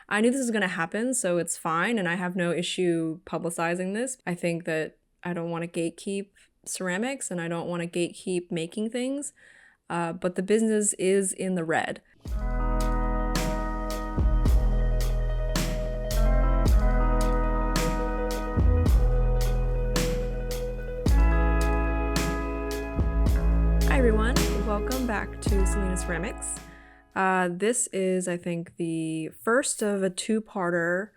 I knew this was going to happen, so it's fine, and I have no issue publicizing this. I think that I don't want to gatekeep ceramics, and I don't want to gatekeep making things, but the business is in the red. Hi everyone, welcome back to Selena Ceramics. This is, I think, the first of a two-parter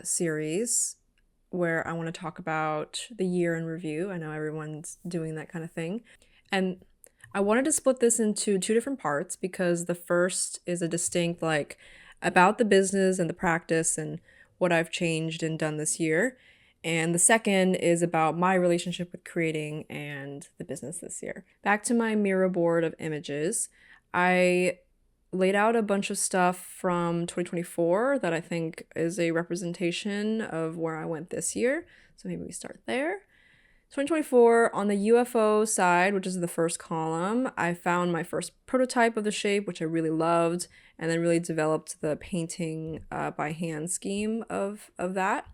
series where I want to talk about the year in review. I know everyone's doing that kind of thing. And I wanted to split this into two different parts because the first is a distinct, about the business and the practice and what I've changed and done this year. And the second is about my relationship with creating and the business this year. Back to my mirror board of images, I laid out a bunch of stuff from 2024 that I think is a representation of where I went this year. So maybe we start there. 2024, on the UFO side, which is the first column, I found my first prototype of the shape, which I really loved, and then really developed the painting by hand scheme of that.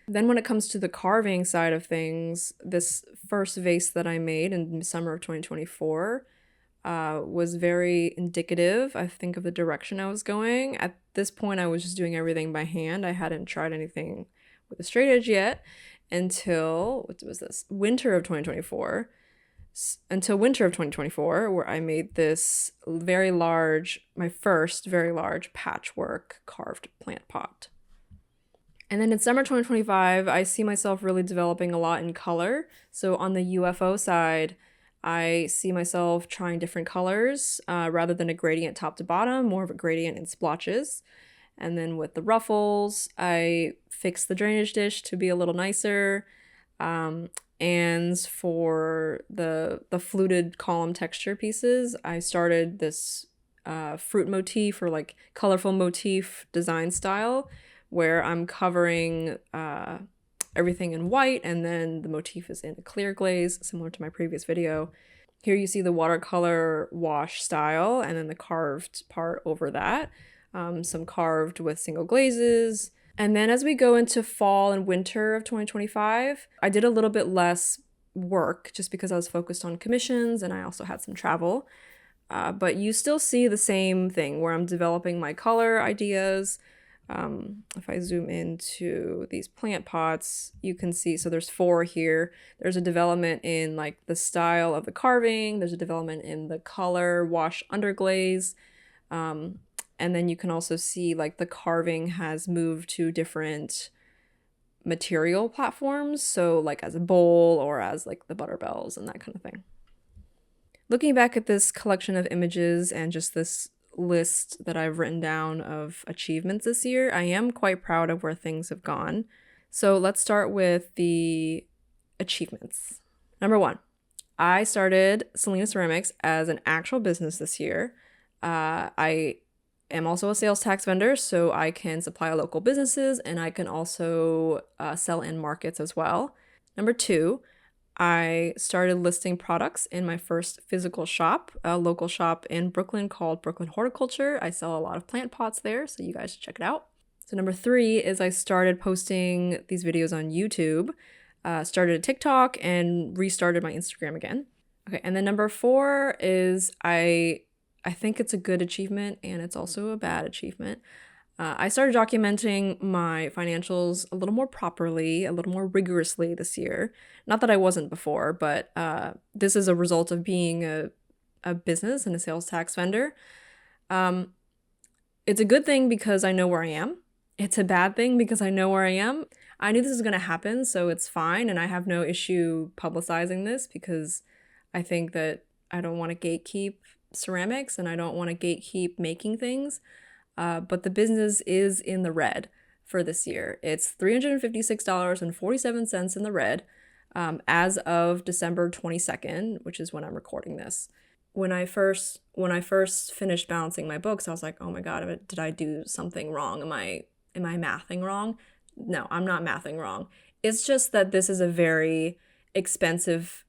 Then when it comes to the carving side of things, this first vase that I made in summer of 2024 was very indicative, I think, of the direction I was going. At this point, I was just doing everything by hand. I hadn't tried anything with a straight edge yet until, winter of 2024. Until winter of 2024, where I made this my first very large patchwork carved plant pot. And then in summer 2025, I see myself really developing a lot in color. So on the UFO side, I see myself trying different colors rather than a gradient top to bottom, more of a gradient in splotches. And then with the ruffles, I fixed the drainage dish to be a little nicer. And for the fluted column texture pieces, I started this fruit motif or colorful motif design style, where I'm covering everything in white, and then the motif is in a clear glaze, similar to my previous video. Here you see the watercolor wash style, and then the carved part over that. Some carved with single glazes. And then as we go into fall and winter of 2025, I did a little bit less work just because I was focused on commissions, and I also had some travel. But you still see the same thing where I'm developing my color ideas. If I zoom into these plant pots, you can see, so there's 4 here. There's a development in the style of the carving. There's a development in the color wash underglaze. And then you can also see the carving has moved to different material platforms. So as a bowl or as the butter bells and that kind of thing. Looking back at this collection of images and just this list that I've written down of achievements this year, I am quite proud of where things have gone. So let's start with the achievements. Number 1, I started Selena Ceramics as an actual business this year. I am also a sales tax vendor, so I can supply local businesses, and I can also sell in markets as well. Number 2, I started listing products in my first physical shop, a local shop in Brooklyn called Brooklyn Horticulture. I sell a lot of plant pots there, so you guys should check it out. So number 3 is I started posting these videos on YouTube, started a TikTok, and restarted my Instagram again. Okay, and then number 4 is I think it's a good achievement, and it's also a bad achievement. I started documenting my financials a little more properly, a little more rigorously this year. Not that I wasn't before, but this is a result of being a business and a sales tax vendor. It's a good thing because I know where I am. It's a bad thing because I know where I am. I knew this was going to happen, so it's fine, and I have no issue publicizing this because I think that I don't want to gatekeep ceramics and I don't want to gatekeep making things. But the business is in the red for this year. It's $356.47 in the red as of December 22nd, which is when I'm recording this. When I first finished balancing my books, I was like, oh my God, did I do something wrong? Am I mathing wrong? No, I'm not mathing wrong. It's just that this is a very expensive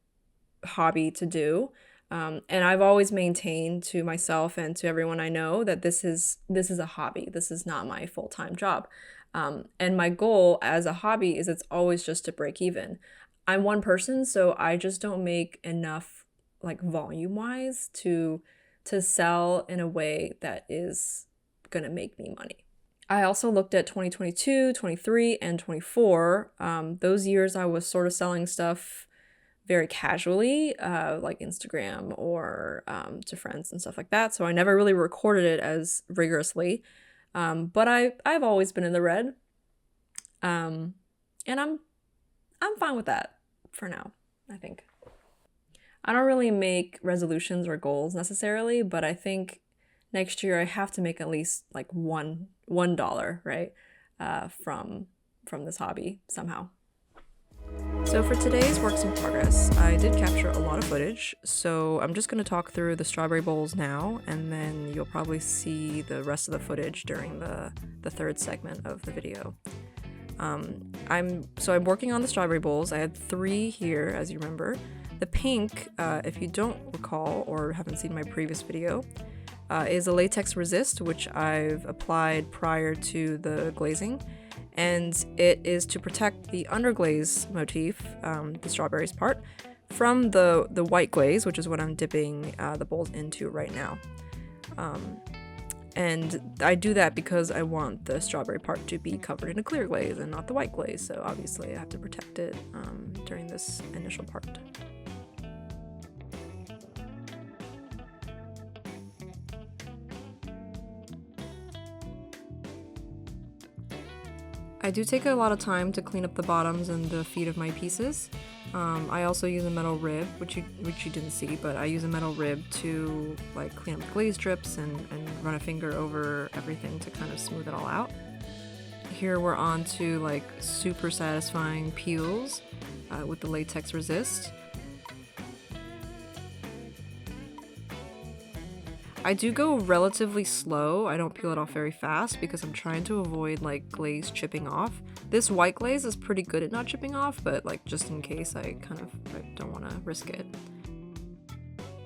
hobby to do. And I've always maintained to myself and to everyone I know that this is a hobby. This is not my full-time job. And my goal as a hobby is it's always just to break even. I'm one person, so I just don't make enough like volume wise to sell in a way that is gonna make me money. I also looked at 2022, 23, and 24. Those years I was sort of selling stuff very casually, like Instagram or to friends and stuff like that. So I never really recorded it as rigorously. But I've always been in the red. And I'm fine with that for now, I think. I don't really make resolutions or goals necessarily, but I think next year I have to make at least like $1, right? From this hobby somehow. So for today's works in progress, I did capture a lot of footage, so I'm just going to talk through the strawberry bowls now, and then you'll probably see the rest of the footage during the third segment of the video. I'm working on the strawberry bowls. I had 3 here, as you remember. The pink, if you don't recall or haven't seen my previous video, is a latex resist, which I've applied prior to the glazing. And it is to protect the underglaze motif, the strawberries part, from the white glaze, which is what I'm dipping the bowls into right now. And I do that because I want the strawberry part to be covered in a clear glaze and not the white glaze, so obviously I have to protect it during this initial part. I do take a lot of time to clean up the bottoms and the feet of my pieces. I also use a metal rib, which you didn't see, but I use a metal rib to like clean up the glaze strips and run a finger over everything to kind of smooth it all out. Here we're on to like super satisfying peels with the latex resist. I do go relatively slow. I don't peel it off very fast because I'm trying to avoid like glaze chipping off. This white glaze is pretty good at not chipping off, but like just in case I don't want to risk it.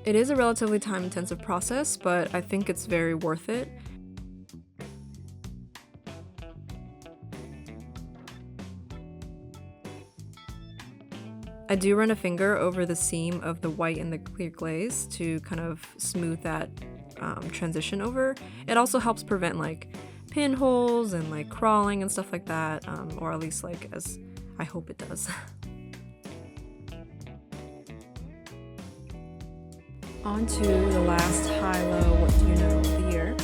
It is a relatively time-intensive process, but I think it's very worth it. I do run a finger over the seam of the white and the clear glaze to kind of smooth that transition over. It also helps prevent like pinholes and like crawling and stuff like that, or at least like as I hope it does. On to the last high-low what do you know of the year.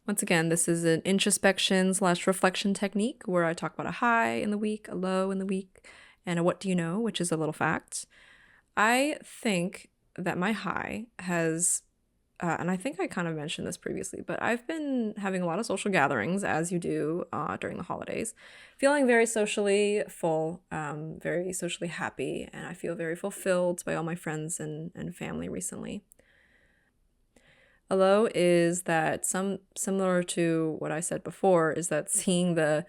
Once again, this is an introspection/reflection technique where I talk about a high in the week, a low in the week, and a what do you know, which is a little fact. I think that my high has and I think I kind of mentioned this previously, but I've been having a lot of social gatherings, as you do during the holidays, feeling very socially full, very socially happy, and I feel very fulfilled by all my friends and family recently. A low is that similar to what I said before, is that seeing the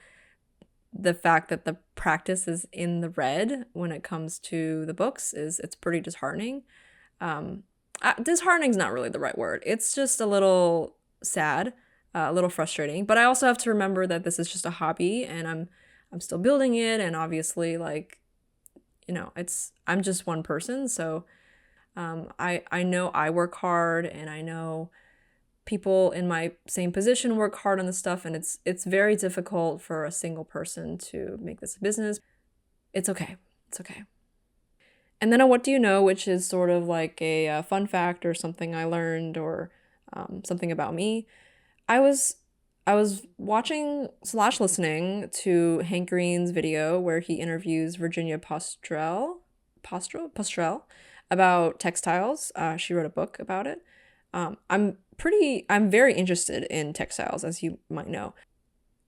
fact that the practice is in the red when it comes to the books it's pretty disheartening. Disheartening is not really the right word. It's just a little sad, a little frustrating. But I also have to remember that this is just a hobby, and I'm still building it. And obviously, like, you know, I'm just one person, so I know I work hard, and I know people in my same position work hard on this stuff, and it's very difficult for a single person to make this a business. It's okay. It's okay. And then a what do you know, which is sort of like a fun fact or something I learned or something about me. I was watching / listening to Hank Green's video where he interviews Virginia Postrel about textiles. She wrote a book about it. I'm very interested in textiles, as you might know.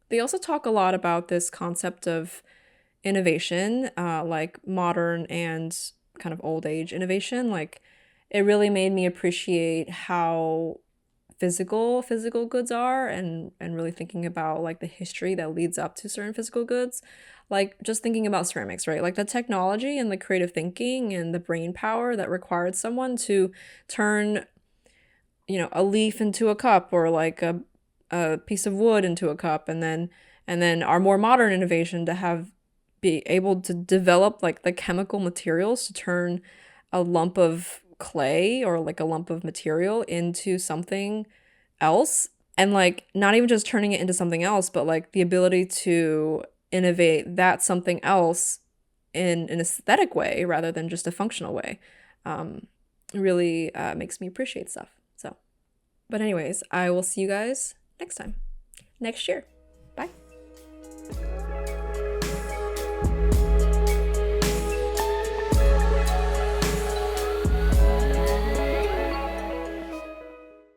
They also talk a lot about this concept of innovation, like modern and kind of old age innovation. Like, it really made me appreciate how physical goods are, and really thinking about like the history that leads up to certain physical goods. Like just thinking about ceramics, right? Like the technology and the creative thinking and the brain power that required someone to turn, a leaf into a cup, or like a piece of wood into a cup, and then our more modern innovation to have be able to develop like the chemical materials to turn a lump of clay or like a lump of material into something else, and like not even just turning it into something else, but like the ability to innovate that something else in an aesthetic way rather than just a functional way. um, really makes me appreciate stuff. So but anyways, I will see you guys next time, next year.